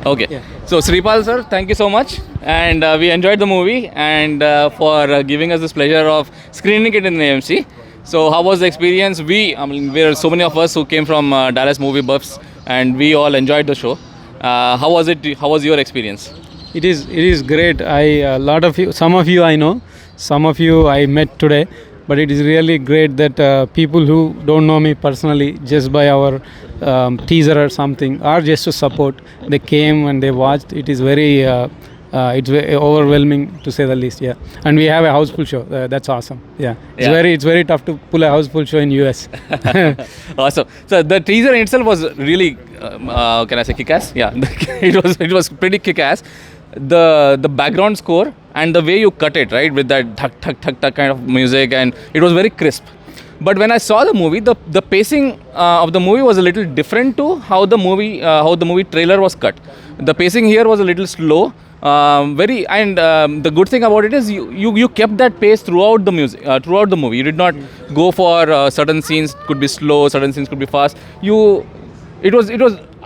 Okay. So Sripal sir, thank you so much, and we enjoyed the movie, and for giving us this pleasure of screening it in the AMC. So how was the experience? I mean, there are so many of us who came from Dallas movie buffs, and we all enjoyed the show. How was it? How was your experience? It is great. A lot of you, some of you I know, some of you I met today, but it is really great that people who don't know me personally, just by our teaser or something, or just to support, they came and they watched. It is very it's very overwhelming to say the least. Yeah, and we have a houseful show. That's awesome. Yeah, it's very tough to pull a houseful show in US. Awesome. So the teaser in itself was really, can I say kick-ass? Yeah, it was pretty kick-ass. The background score and the way you cut it, right, with that thuk thuk thuk thuk kind of music, and it was very crisp. But when I saw the movie, the pacing of the movie was a little different to how the movie trailer was cut. The pacing here was a little slow. The good thing about it is you kept that pace throughout the music, throughout the movie. You did not go for certain scenes could be slow, certain scenes could be fast. It was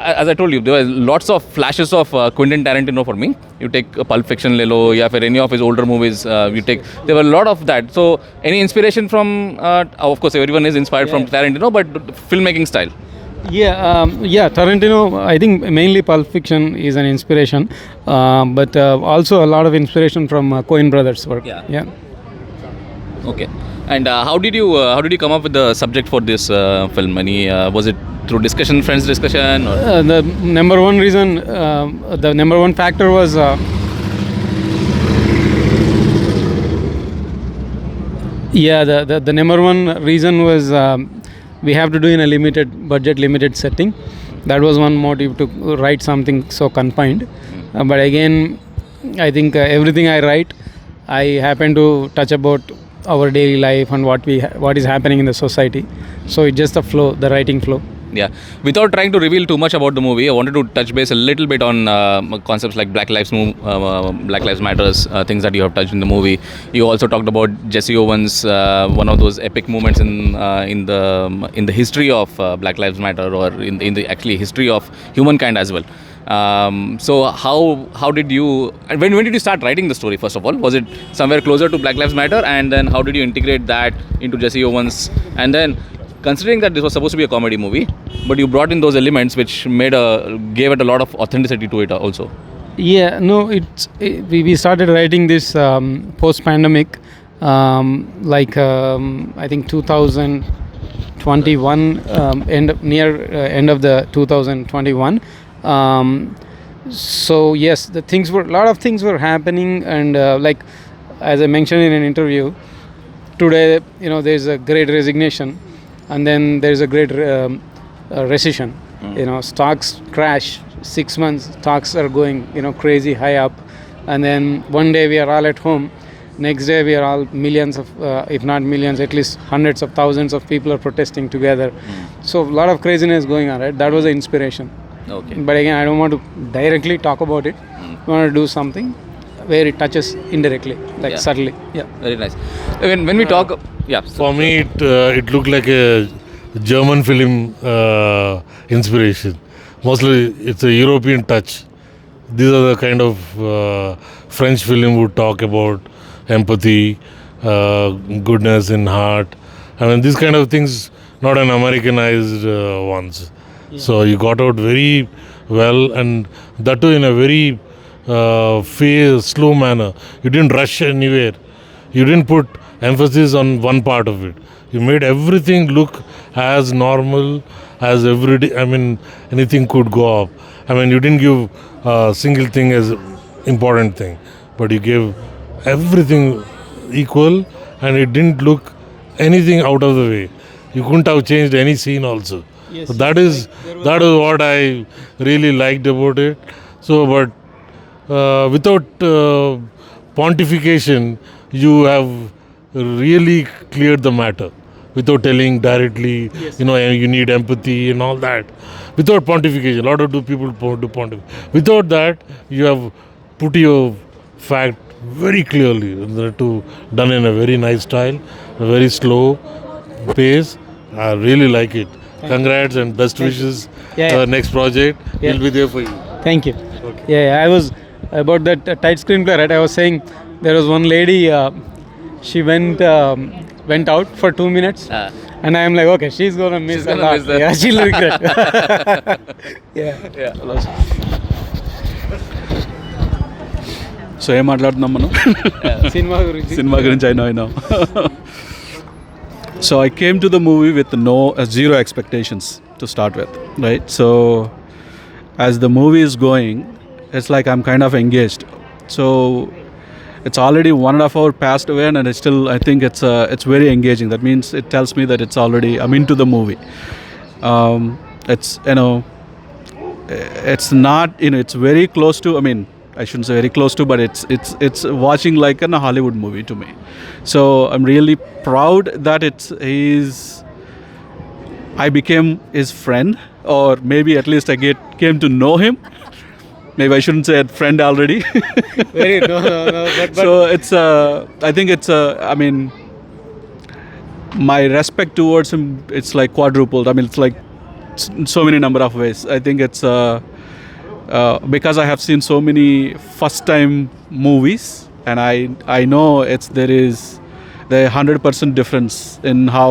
as I told you, there were lots of flashes of Quentin Tarantino for me. You take Pulp Fiction, Lelo, yeah, for any of his older movies, there were a lot of that. So any inspiration from, of course, everyone is inspired from Tarantino, but filmmaking style. Tarantino, I think mainly Pulp Fiction is an inspiration, but also a lot of inspiration from Coen brothers' work. Yeah. Okay. And how did you come up with the subject for this film? Was it through discussion, friends discussion? Or? The number one factor was the number one reason was we have to do in a limited setting. That was one motive to write something so confined. But again, I think everything I write, I happen to touch about our daily life and what is happening in the society. So it's just the writing flow. Yeah. Without trying to reveal too much about the movie, I wanted to touch base a little bit on concepts like Black Lives Matters, things that you have touched in the movie. You also talked about Jesse Owens, one of those epic moments in the history of Black Lives Matter, or in the actually history of humankind as well. So how did you, when did you start writing the story? First of all, was it somewhere closer to Black Lives Matter, and then how did you integrate that into Jesse Owens, and then considering that this was supposed to be a comedy movie, but you brought in those elements which gave it a lot of authenticity to it also. Yeah, no, we started writing this post-pandemic, I think 2021, end of the 2021. So yes, a lot of things were happening, and as I mentioned in an interview today, there's a great resignation. And then there's a great recession. Stocks crash. 6 months, stocks are going, crazy high up. And then one day we are all at home. Next day we are all millions of, if not millions, at least hundreds of thousands of people are protesting together. So a lot of craziness going on, right? That was the inspiration. Okay. But again, I don't want to directly talk about it. I want to do something where it touches indirectly, subtly. Yeah. Very nice. When we talk, For me, it looked like a German film inspiration. Mostly, it's a European touch. These are the kind of French film would talk about empathy, goodness in heart. I mean, these kind of things, not an Americanized ones. Yeah. So you got out very well, and that too in a very slow manner. You didn't rush anywhere. You didn't put emphasis on one part of it. You made everything look as normal as every day. I mean, anything could go up. I mean, you didn't give a single thing as important thing, but you gave everything equal, and it didn't look anything out of the way. You couldn't have changed any scene also. Yes, so that is what I really liked about it. So, but without pontification, you have really cleared the matter. Without telling directly, you need empathy and all that. Without pontification, a lot of people do pontificate. Without that, you have put your fact very clearly, done in a very nice style, a very slow pace. I really like it. Congrats and best wishes. Next project, we'll be there for you. Thank you. Yeah, I was about that tight screenplay, right? I was saying there was one lady. She went out for 2 minutes, and I am like, okay, she's gonna miss a lot. Yeah, she'll regret. Yeah. So ఏం మాట్లాడుతున్నాం మనం? Cinema గురించి I know. So I came to the movie with zero expectations to start with, right? So as the movie is going, it's like I'm kind of engaged. So it's already 1.5 hours passed away, and it's still, I think it's very engaging. That means it tells me that I'm into the movie. It's it's not, it's very close to, I shouldn't say very close to, but it's watching like a Hollywood movie to me. So I'm really proud that I became his friend, or maybe at least I came to know him. Maybe I shouldn't say a friend already. No. But So it's I think it's my respect towards him, it's like quadrupled. It's like so many number of ways. I think it's because I have seen so many first time movies, and I know there is the 100% difference in how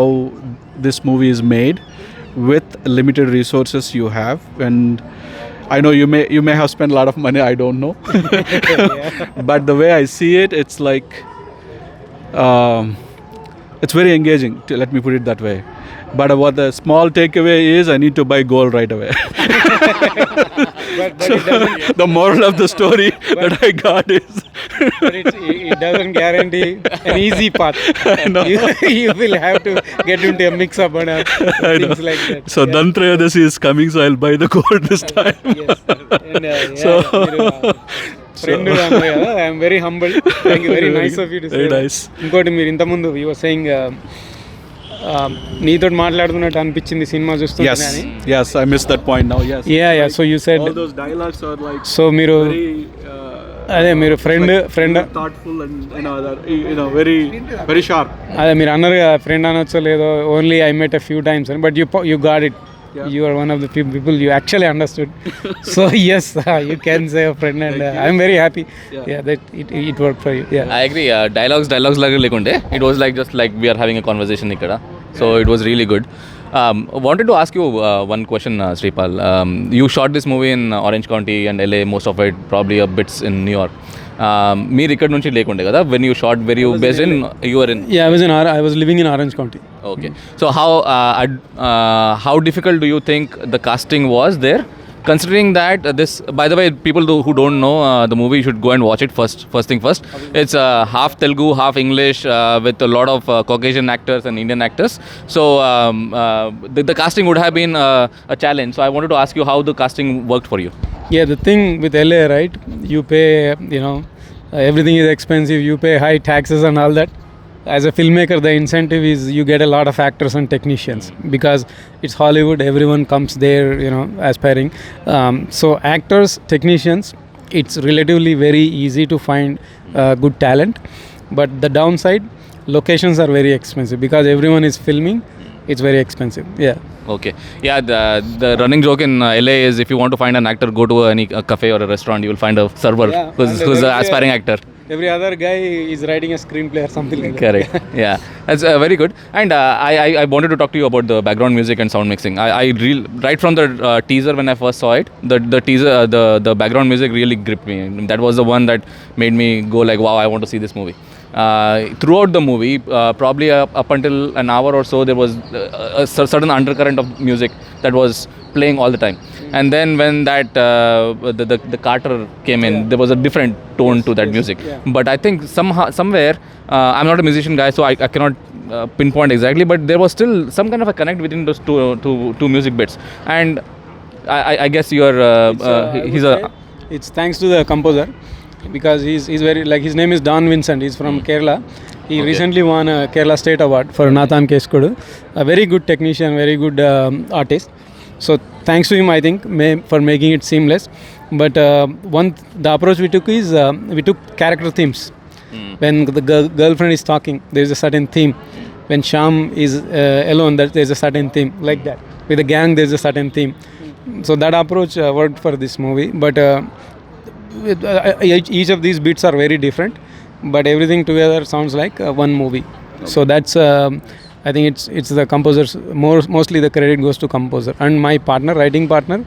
this movie is made with limited resources you have. And I know you may have spent a lot of money, I don't know. But the way I see it, it's like it's very engaging, let me put it that way. But what the small takeaway is, I need to buy gold right away. but it doesn't. The moral of the story that I got is But it doesn't guarantee an easy path. You will have to get into a mix-up and things like that. so Dantrayodasi is coming, so I'll buy the gold this time. Yes. And, So- friend అన్నారు కదా, I'm very humble. Thank you, very nice of you to say. Very nice. ఇంకోటి, మీరు ఇంతకుముందు you were saying నీతో మాట్లాడుతున్నట్టు అనిపించింది cinema చూస్తుంటే. Yes, I missed that point now. Yes. Yeah. So you said, all those dialogues are like so మీరు very అదే మీరు friend thoughtful, and very very sharp. అదే మీరు అన్నారు కదా, ఫ్రెండ్ అనొచ్చో లేదో, only I met a few times, but you got it. You are one of the few people you actually understood. So yes, you can say a friend, and I'm very happy. Yeah, that it worked for you. Yeah. I agree. Dialogues laga lekunde. It was like just like we are having a conversation ikkada. So it was really good. Wanted to ask you one question, Sripal. You shot this movie in Orange County and LA, most of it probably a bits in New York. మీరు ఇక్కడ నుంచి లేకుండే కదా, when you shot, were you based in, you were in? Yeah, I was living in Orange County. Okay. So how difficult do you think the casting was there? Considering that this, by the way, people who don't know the movie, you should go and watch it first thing first. It's half Telugu, half English, with a lot of Caucasian actors and Indian actors. So the casting would have been a challenge. So I wanted to ask you how the casting worked for you. Yeah, the thing with LA, right? You pay, everything is expensive. You pay high taxes and all that. As a filmmaker, the incentive is you get a lot of actors and technicians because it's Hollywood. Everyone comes there, aspiring. So actors, technicians, it's relatively very easy to find good talent. But the downside, locations are very expensive because everyone is filming. It's very expensive. Yeah. Okay. Yeah, the running joke in LA is if you want to find an actor, go to any cafe or a restaurant, you will find a server who's an aspiring actor. Every other guy is writing a screenplay or something like that. Correct. Yeah, that's very good. And I wanted to talk to you about the background music and sound mixing. Right from the teaser when I first saw it, the teaser, the background music really gripped me. That was the one that made me go like, wow, I want to see this movie. Throughout the movie, probably up until an hour or so, there was a certain undercurrent of music that was playing all the time. And then when that the Carter came in, there was a different tone to that music. But I think somewhere, I'm not a musician guy, so I cannot pinpoint exactly, but there was still some kind of a connect between those two music bits. And I guess it's thanks to the composer, because he's very, like, his name is Don Vincent. He's from Kerala. He recently won a Kerala State Award for Nathan Keskodu. A very good technician, very good artist. So thanks to him, I think, for making it seamless. But the approach we took is we took character themes. When the girlfriend is talking, there is a certain theme. When Sham is alone, there is a certain theme, like that. With the gang, there is a certain theme. So that approach worked for this movie. But each of these bits are very different, but everything together sounds like one movie. So that's I think it's the composer's mostly the credit goes to composer and my partner, writing partner.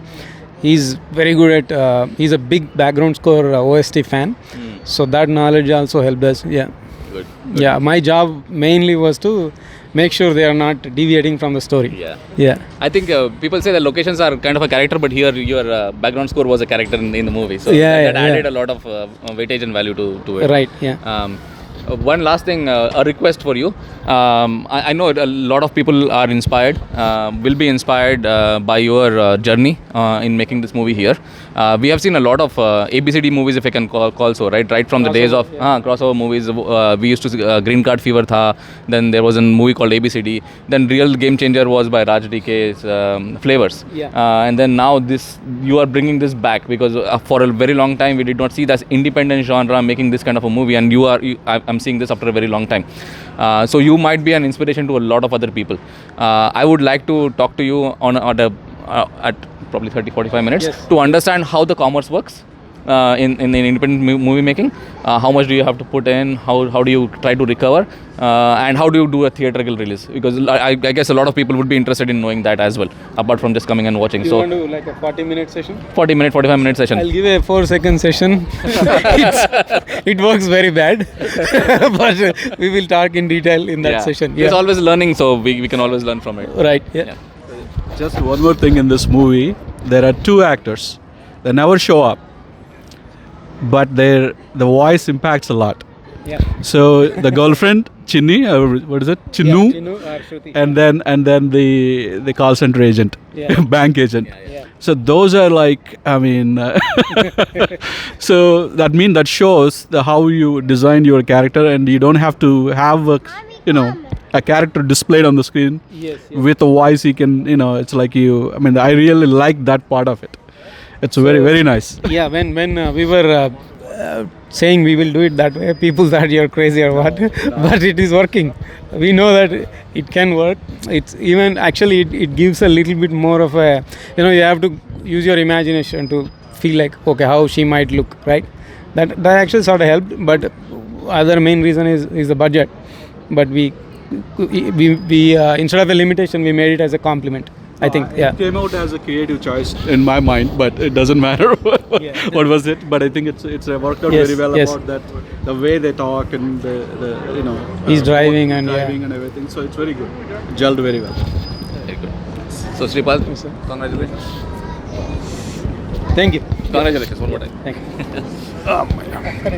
He's very good at he's a big background score OST fan, so that knowledge also helped us. Good. Yeah, my job mainly was to make sure they are not deviating from the story. Yeah. I think people say the locations are kind of a character, but here your background score was a character in the movie. So that added a lot of weightage and value to it. Right. Yeah. One last thing, a request for you. I know a lot of people are inspired, will be inspired by your journey in making this movie here. We have seen a lot of ABCD movies, if I can call so, right from the days of crossover movies. We used to see Green Card Fever tha, then there was a movie called ABCD, then real game changer was by Raj DK's Flavors. And then now you are bringing this back because for a very long time we did not see that independent genre making this kind of a movie, and I'm seeing this after a very long time. So you might be an inspiration to a lot of other people. I would like to talk to you at probably 30-45 minutes to understand how the commerce works in independent movie making. How much do you have to put in? How do you try to recover? And how do you do a theatrical release? Because I guess a lot of people would be interested in knowing that as well, apart from just coming and watching. You want to do like a 40-minute session? 45-minute session. I'll give a 4-second session. It works very bad, but we will talk in detail in that session. It's always learning, so we can always learn from it. Right. Yeah. Just one more thing in this movie. There are two actors. They never show up, but the voice impacts a lot. Yeah. So the girlfriend, Chinni, what is it? Chinnu. Chinnu or Shruti. And then the call center agent, bank agent. Yeah. So those are like, I mean, so that shows how you design your character, and you don't have to have a character displayed on the screen. Yes. With a voice. He can, it's like I mean, I really like that part of it. It's very, very nice. Yeah, when we were saying we will do it that way, people thought you're crazy or what, but it is working. We know that it can work. It's even actually it gives a little bit more of a, you have to use your imagination to feel like, okay, how she might look, right? That actually sort of helped, but other main reason is the budget. But we instead of a limitation, we made it as a compliment. I think, It came out as a creative choice in my mind, but it doesn't matter what was it. But I think it's worked out very well about that, the way they talk and the he's driving and everything. So it's very good. Gelled very well. Very good. So Sripal, congratulations. Thank you. Congratulations one more time. Thank you.